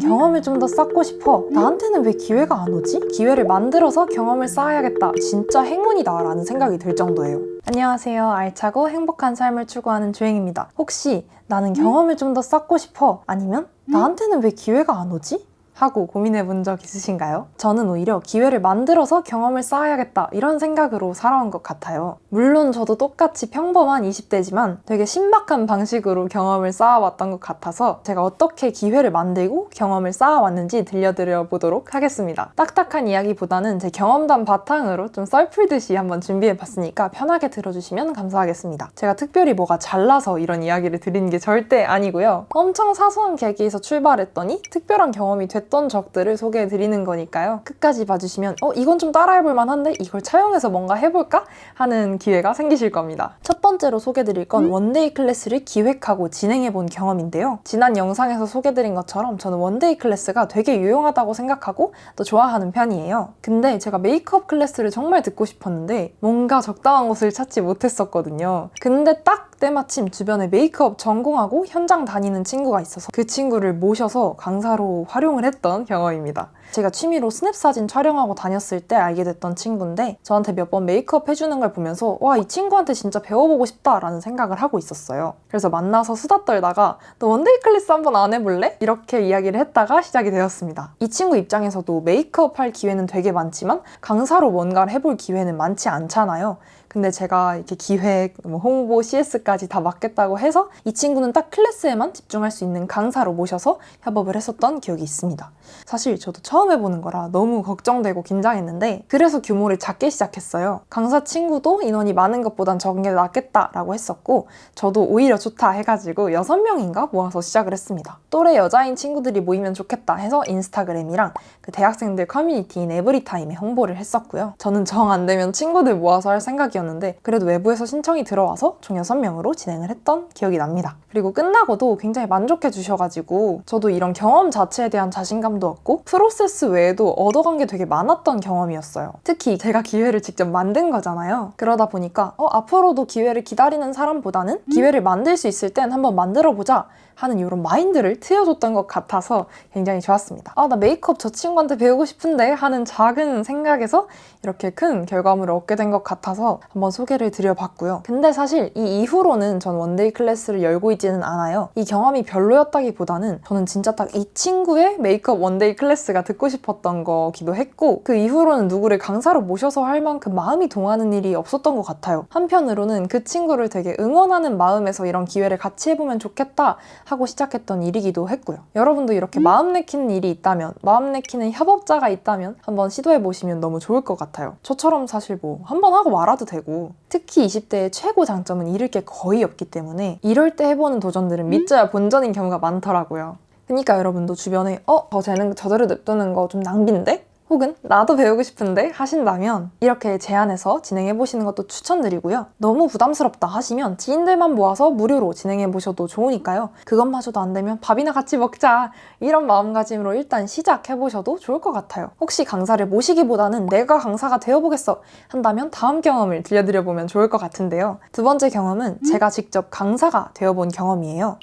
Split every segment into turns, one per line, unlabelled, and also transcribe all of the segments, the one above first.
경험을 좀 더 쌓고 싶어. 나한테는 왜 기회가 안 오지? 기회를 만들어서 경험을 쌓아야겠다. 진짜 행운이다 라는 생각이 들 정도예요. 안녕하세요. 알차고 행복한 삶을 추구하는 주행입니다. 혹시 나는 경험을 좀 더 쌓고 싶어? 아니면 나한테는 왜 기회가 안 오지? 하고 고민해 본 적 있으신가요? 저는 오히려 기회를 만들어서 경험을 쌓아야겠다 이런 생각으로 살아온 것 같아요. 물론 저도 똑같이 평범한 20대지만 되게 신박한 방식으로 경험을 쌓아왔던 것 같아서 제가 어떻게 기회를 만들고 경험을 쌓아왔는지 들려드려 보도록 하겠습니다. 딱딱한 이야기보다는 제 경험담 바탕으로 좀 썰풀듯이 한번 준비해 봤으니까 편하게 들어주시면 감사하겠습니다. 제가 특별히 뭐가 잘나서 이런 이야기를 드리는 게 절대 아니고요. 엄청 사소한 계기에서 출발했더니 특별한 경험이 됐던 적들을 소개해 드리는 거니까요. 끝까지 봐주시면 이건 좀 따라해볼 만한데 이걸 차용해서 뭔가 해볼까? 하는 기회가 생기실 겁니다. 첫 번째로 소개해 드릴 건 원데이 클래스를 기획하고 진행해 본 경험인데요. 지난 영상에서 소개해 드린 것처럼 저는 원데이 클래스가 되게 유용하다고 생각하고 또 좋아하는 편이에요. 근데 제가 메이크업 클래스를 정말 듣고 싶었는데 뭔가 적당한 곳을 찾지 못했었거든요. 근데 딱 때마침 주변에 메이크업 전공하고 현장 다니는 친구가 있어서 그 친구를 모셔서 강사로 활용을 했던 경험입니다. 제가 취미로 스냅 사진 촬영하고 다녔을 때 알게 됐던 친구인데 저한테 몇 번 메이크업 해주는 걸 보면서 와, 이 친구한테 진짜 배워보고 싶다 라는 생각을 하고 있었어요. 그래서 만나서 수다 떨다가 너 원데이 클래스 한번 안 해볼래? 이렇게 이야기를 했다가 시작이 되었습니다. 이 친구 입장에서도 메이크업 할 기회는 되게 많지만 강사로 뭔가를 해볼 기회는 많지 않잖아요. 근데 제가 이렇게 기획, 홍보, CS까지 다 맡겠다고 해서 이 친구는 딱 클래스에만 집중할 수 있는 강사로 모셔서 협업을 했었던 기억이 있습니다. 사실 저도 처음 해보는 거라 너무 걱정되고 긴장했는데 그래서 규모를 작게 시작했어요. 강사 친구도 인원이 많은 것보단 적은 게 낫겠다라고 했었고 저도 오히려 좋다 해가지고 6명인가 모아서 시작을 했습니다. 또래 여자인 친구들이 모이면 좋겠다 해서 인스타그램이랑 그 대학생들 커뮤니티인 에브리타임에 홍보를 했었고요. 저는 정 안 되면 친구들 모아서 할 생각이었는데 그래도 외부에서 신청이 들어와서 총 6명으로 진행을 했던 기억이 납니다. 그리고 끝나고도 굉장히 만족해 주셔가지고 저도 이런 경험 자체에 대한 자신감도 얻고 프로세스 외에도 얻어간 게 되게 많았던 경험이었어요. 특히 제가 기회를 직접 만든 거잖아요. 그러다 보니까 앞으로도 기회를 기다리는 사람보다는 기회를 만들 수 있을 땐 한번 만들어보자 하는 이런 마인드를 트여줬던 것 같아서 굉장히 좋았습니다. 나 메이크업 저 친구한테 배우고 싶은데 하는 작은 생각에서 이렇게 큰 결과물을 얻게 된 것 같아서 한번 소개를 드려봤고요. 근데 사실 이 이후로는 전 원데이 클래스를 열고 있지는 않아요. 이 경험이 별로였다기보다는 저는 진짜 딱 이 친구의 메이크업 원데이 클래스가 듣고 싶었던 거기도 했고 그 이후로는 누구를 강사로 모셔서 할 만큼 마음이 동하는 일이 없었던 것 같아요. 한편으로는 그 친구를 되게 응원하는 마음에서 이런 기회를 같이 해보면 좋겠다 하고 시작했던 일이기도 했고요. 여러분도 이렇게 마음 내키는 일이 있다면, 마음 내키는 협업자가 있다면 한번 시도해보시면 너무 좋을 것 같아요. 저처럼 사실 한번 하고 말아도 되고 특히 20대의 최고 장점은 잃을 게 거의 없기 때문에 이럴 때 해보는 도전들은 믿져야 본전인 경우가 많더라고요. 그러니까 여러분도 주변에 저 재능 저대로 냅두는 거 좀 낭비인데? 혹은 나도 배우고 싶은데 하신다면 이렇게 제안해서 진행해보시는 것도 추천드리고요. 너무 부담스럽다 하시면 지인들만 모아서 무료로 진행해보셔도 좋으니까요. 그것마저도 안 되면 밥이나 같이 먹자 이런 마음가짐으로 일단 시작해보셔도 좋을 것 같아요. 혹시 강사를 모시기보다는 내가 강사가 되어보겠어 한다면 다음 경험을 들려드려보면 좋을 것 같은데요. 두 번째 경험은 제가 직접 강사가 되어본 경험이에요.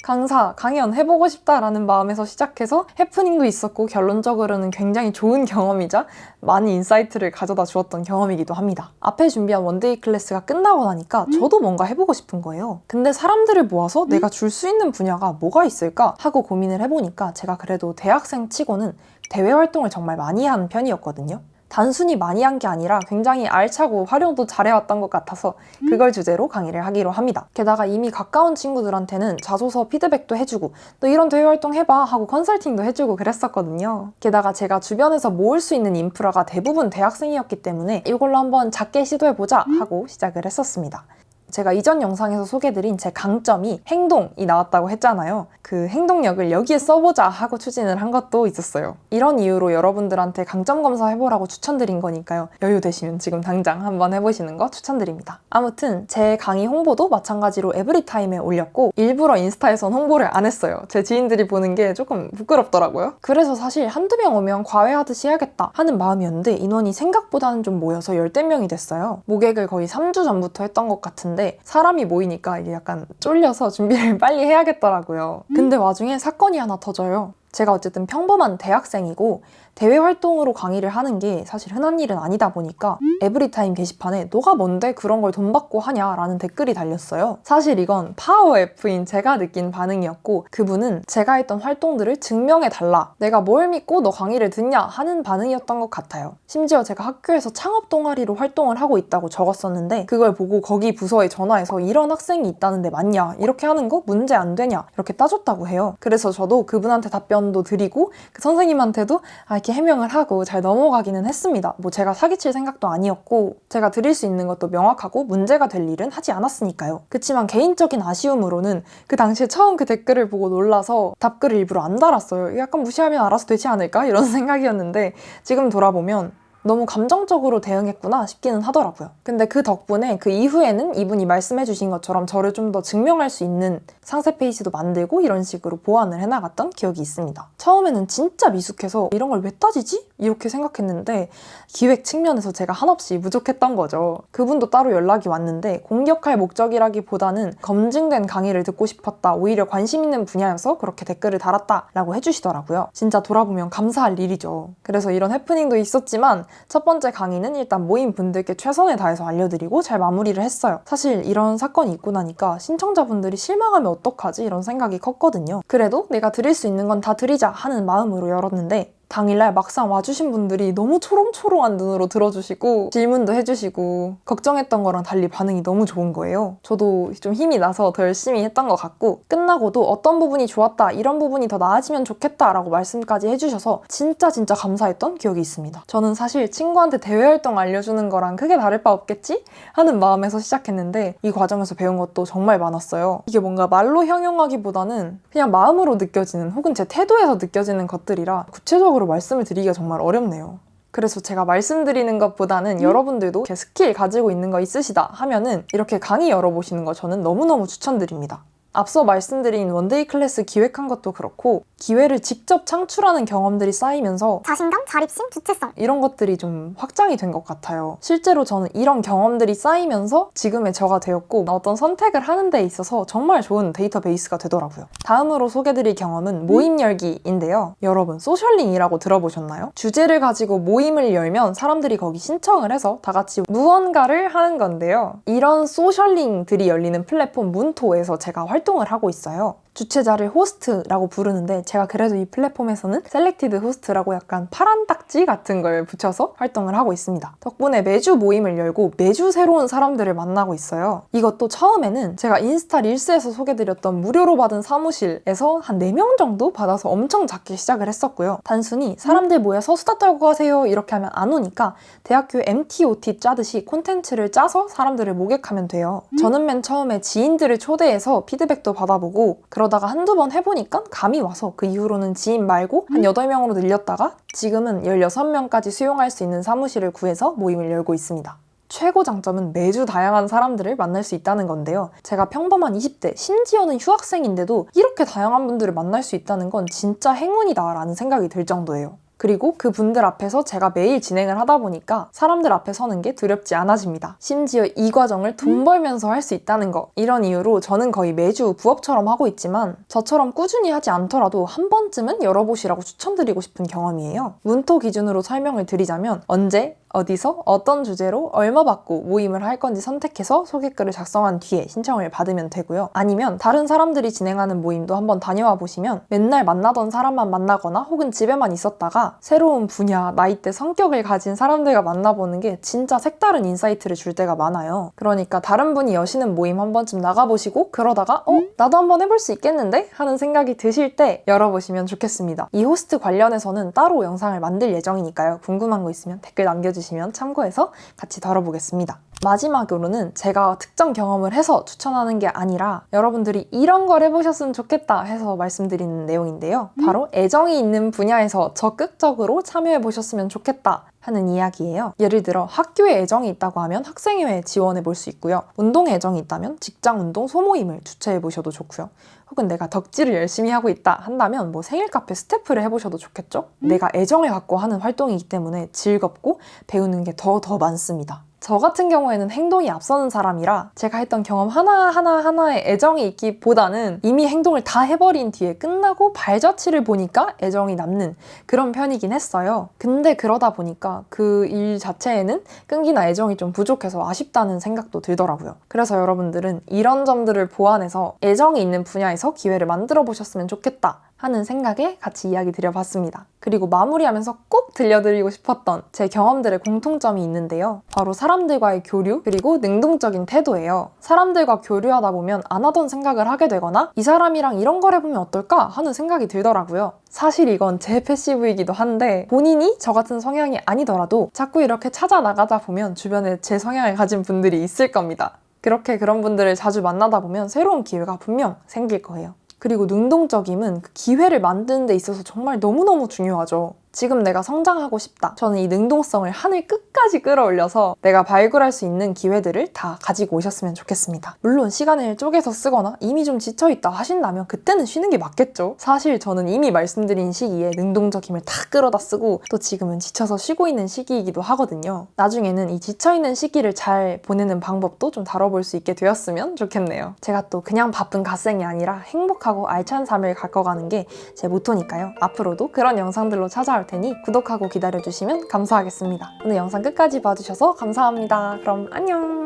강연 해보고 싶다라는 마음에서 시작해서 해프닝도 있었고 결론적으로는 굉장히 좋은 경험이죠. 많은 인사이트를 가져다 주었던 경험이기도 합니다. 앞에 준비한 원데이 클래스가 끝나고 나니까 저도 뭔가 해보고 싶은 거예요. 근데 사람들을 모아서 내가 줄 수 있는 분야가 뭐가 있을까 하고 고민을 해보니까 제가 그래도 대학생 치고는 대외 활동을 정말 많이 한 편이었거든요. 단순히 많이 한 게 아니라 굉장히 알차고 활용도 잘해왔던 것 같아서 그걸 주제로 강의를 하기로 합니다. 게다가 이미 가까운 친구들한테는 자소서 피드백도 해주고 또 이런 대외 활동 해봐 하고 컨설팅도 해주고 그랬었거든요. 게다가 제가 주변에서 모을 수 있는 인프라가 대부분 대학생이었기 때문에 이걸로 한번 작게 시도해보자 하고 시작을 했었습니다. 제가 이전 영상에서 소개드린 제 강점이 행동이 나왔다고 했잖아요. 그 행동력을 여기에 써보자 하고 추진을 한 것도 있었어요. 이런 이유로 여러분들한테 강점 검사 해보라고 추천드린 거니까요. 여유 되시면 지금 당장 한번 해보시는 거 추천드립니다. 아무튼 제 강의 홍보도 마찬가지로 에브리타임에 올렸고 일부러 인스타에선 홍보를 안 했어요. 제 지인들이 보는 게 조금 부끄럽더라고요. 그래서 사실 한두 명 오면 과외하듯이 해야겠다 하는 마음이었는데 인원이 생각보다는 좀 모여서 10대명이 됐어요. 모객을 거의 3주 전부터 했던 것 같은데 사람이 모이니까 이게 약간 쫄려서 준비를 빨리 해야겠더라고요. 근데 와중에 사건이 하나 터져요. 제가 어쨌든 평범한 대학생이고 대외 활동으로 강의를 하는 게 사실 흔한 일은 아니다 보니까 에브리타임 게시판에 너가 뭔데 그런 걸 돈 받고 하냐라는 댓글이 달렸어요. 사실 이건 파워 F인 제가 느낀 반응이었고 그분은 제가 했던 활동들을 증명해달라, 내가 뭘 믿고 너 강의를 듣냐 하는 반응이었던 것 같아요. 심지어 제가 학교에서 창업 동아리로 활동을 하고 있다고 적었었는데 그걸 보고 거기 부서에 전화해서 이런 학생이 있다는데 맞냐, 이렇게 하는 거 문제 안 되냐 이렇게 따졌다고 해요. 그래서 저도 그분한테 답변도 드리고 그 선생님한테도 이렇게 해명을 하고 잘 넘어가기는 했습니다. 뭐 제가 사기칠 생각도 아니었고 제가 드릴 수 있는 것도 명확하고 문제가 될 일은 하지 않았으니까요. 그치만 개인적인 아쉬움으로는 그 당시에 처음 그 댓글을 보고 놀라서 답글을 일부러 안 달았어요. 약간 무시하면 알아서 되지 않을까? 이런 생각이었는데 지금 돌아보면 너무 감정적으로 대응했구나 싶기는 하더라고요. 근데 그 덕분에 그 이후에는 이분이 말씀해주신 것처럼 저를 좀 더 증명할 수 있는 상세 페이지도 만들고 이런 식으로 보완을 해나갔던 기억이 있습니다. 처음에는 진짜 미숙해서 이런 걸 왜 따지지? 이렇게 생각했는데 기획 측면에서 제가 한없이 부족했던 거죠. 그분도 따로 연락이 왔는데 공격할 목적이라기보다는 검증된 강의를 듣고 싶었다, 오히려 관심 있는 분야여서 그렇게 댓글을 달았다라고 해주시더라고요. 진짜 돌아보면 감사할 일이죠. 그래서 이런 해프닝도 있었지만 첫 번째 강의는 일단 모임 분들께 최선을 다해서 알려드리고 잘 마무리를 했어요. 사실 이런 사건이 있고 나니까 신청자분들이 실망하면 어떡하지? 이런 생각이 컸거든요. 그래도 내가 드릴 수 있는 건 다 드리자 하는 마음으로 열었는데 당일날 막상 와주신 분들이 너무 초롱초롱한 눈으로 들어주시고 질문도 해주시고 걱정했던 거랑 달리 반응이 너무 좋은 거예요. 저도 좀 힘이 나서 더 열심히 했던 것 같고 끝나고도 어떤 부분이 좋았다, 이런 부분이 더 나아지면 좋겠다 라고 말씀까지 해주셔서 진짜 감사했던 기억이 있습니다. 저는 사실 친구한테 대외활동 알려주는 거랑 크게 다를 바 없겠지? 하는 마음에서 시작했는데 이 과정에서 배운 것도 정말 많았어요. 이게 뭔가 말로 형용하기보다는 그냥 마음으로 느껴지는 혹은 제 태도에서 느껴지는 것들이라 구체적으로 말씀을 드리기가 정말 어렵네요. 그래서 제가 말씀드리는 것보다는 여러분들도 이렇게 스킬 가지고 있는 거 있으시다 하면은 이렇게 강의 열어보시는 거 저는 너무너무 추천드립니다. 앞서 말씀드린 원데이 클래스 기획한 것도 그렇고 기회를 직접 창출하는 경험들이 쌓이면서
자신감, 자립심, 주체성
이런 것들이 좀 확장이 된 것 같아요. 실제로 저는 이런 경험들이 쌓이면서 지금의 저가 되었고 어떤 선택을 하는 데 있어서 정말 좋은 데이터베이스가 되더라고요. 다음으로 소개드릴 경험은 모임 열기인데요. 여러분 소셜링이라고 들어보셨나요? 주제를 가지고 모임을 열면 사람들이 거기 신청을 해서 다 같이 무언가를 하는 건데요. 이런 소셜링들이 열리는 플랫폼 문토에서 제가 활동을 하고 있어요. 주최자를 호스트라고 부르는데 제가 그래도 이 플랫폼에서는 셀렉티드 호스트라고 약간 파란 딱지 같은 걸 붙여서 활동을 하고 있습니다. 덕분에 매주 모임을 열고 매주 새로운 사람들을 만나고 있어요. 이것도 처음에는 제가 인스타 릴스에서 소개드렸던 무료로 받은 사무실에서 한 4명 정도 받아서 엄청 작게 시작을 했었고요. 단순히 사람들 모여서 수다 떨고 가세요 이렇게 하면 안 오니까 대학교 MTOT 짜듯이 콘텐츠를 짜서 사람들을 모객하면 돼요. 저는 맨 처음에 지인들을 초대해서 피드백도 받아보고 그러다가 한두 번 해보니까 감이 와서 그 이후로는 지인 말고 한 8명으로 늘렸다가 지금은 16명까지 수용할 수 있는 사무실을 구해서 모임을 열고 있습니다. 최고 장점은 매주 다양한 사람들을 만날 수 있다는 건데요. 제가 평범한 20대, 심지어는 휴학생인데도 이렇게 다양한 분들을 만날 수 있다는 건 진짜 행운이다 라는 생각이 들 정도예요. 그리고 그 분들 앞에서 제가 매일 진행을 하다 보니까 사람들 앞에 서는 게 두렵지 않아집니다. 심지어 이 과정을 돈 벌면서 할 수 있다는 거, 이런 이유로 저는 거의 매주 부업처럼 하고 있지만 저처럼 꾸준히 하지 않더라도 한 번쯤은 열어보시라고 추천드리고 싶은 경험이에요. 문토 기준으로 설명을 드리자면 언제, 어디서, 어떤 주제로 얼마 받고 모임을 할 건지 선택해서 소개글을 작성한 뒤에 신청을 받으면 되고요. 아니면 다른 사람들이 진행하는 모임도 한번 다녀와 보시면 맨날 만나던 사람만 만나거나 혹은 집에만 있었다가 새로운 분야, 나이대, 성격을 가진 사람들과 만나보는 게 진짜 색다른 인사이트를 줄 때가 많아요. 그러니까 다른 분이 여시는 모임 한 번쯤 나가보시고 그러다가 나도 한번 해볼 수 있겠는데? 하는 생각이 드실 때 열어보시면 좋겠습니다. 이 호스트 관련해서는 따로 영상을 만들 예정이니까요. 궁금한 거 있으면 댓글 남겨주시면 참고해서 같이 다뤄보겠습니다. 마지막으로는 제가 특정 경험을 해서 추천하는 게 아니라 여러분들이 이런 걸 해보셨으면 좋겠다 해서 말씀드리는 내용인데요. 바로 애정이 있는 분야에서 적극적으로 참여해보셨으면 좋겠다 하는 이야기예요. 예를 들어 학교에 애정이 있다고 하면 학생회에 지원해 볼 수 있고요. 운동에 애정이 있다면 직장운동 소모임을 주최해 보셔도 좋고요. 혹은 내가 덕질을 열심히 하고 있다 한다면 생일 카페 스태프를 해보셔도 좋겠죠? 내가 애정을 갖고 하는 활동이기 때문에 즐겁고 배우는 게 더 많습니다. 저 같은 경우에는 행동이 앞서는 사람이라 제가 했던 경험 하나하나에 애정이 있기보다는 이미 행동을 다 해버린 뒤에 끝나고 발자취를 보니까 애정이 남는 그런 편이긴 했어요. 근데 그러다 보니까 그 일 자체에는 끈기나 애정이 좀 부족해서 아쉽다는 생각도 들더라고요. 그래서 여러분들은 이런 점들을 보완해서 애정이 있는 분야에서 기회를 만들어 보셨으면 좋겠다 하는 생각에 같이 이야기 드려봤습니다. 그리고 마무리하면서 꼭 들려드리고 싶었던 제 경험들의 공통점이 있는데요. 바로 사람들과의 교류 그리고 능동적인 태도예요. 사람들과 교류하다 보면 안 하던 생각을 하게 되거나 이 사람이랑 이런 걸 해보면 어떨까 하는 생각이 들더라고요. 사실 이건 제 패시브이기도 한데 본인이 저 같은 성향이 아니더라도 자꾸 이렇게 찾아 나가다 보면 주변에 제 성향을 가진 분들이 있을 겁니다. 그렇게 그런 분들을 자주 만나다 보면 새로운 기회가 분명 생길 거예요. 그리고 능동적임은 그 기회를 만드는 데 있어서 정말 너무너무 중요하죠. 지금 내가 성장하고 싶다. 저는 이 능동성을 하늘 끝까지 끌어올려서 내가 발굴할 수 있는 기회들을 다 가지고 오셨으면 좋겠습니다. 물론 시간을 쪼개서 쓰거나 이미 좀 지쳐있다 하신다면 그때는 쉬는 게 맞겠죠. 사실 저는 이미 말씀드린 시기에 능동적임을 다 끌어다 쓰고 또 지금은 지쳐서 쉬고 있는 시기이기도 하거든요. 나중에는 이 지쳐있는 시기를 잘 보내는 방법도 좀 다뤄볼 수 있게 되었으면 좋겠네요. 제가 또 그냥 바쁜 갓생이 아니라 행복하고 알찬 삶을 가꿔가는 게 제 모토니까요. 앞으로도 그런 영상들로 찾아올 테니 구독하고 기다려주시면 감사하겠습니다. 오늘 영상 끝까지 봐주셔서 감사합니다. 그럼 안녕!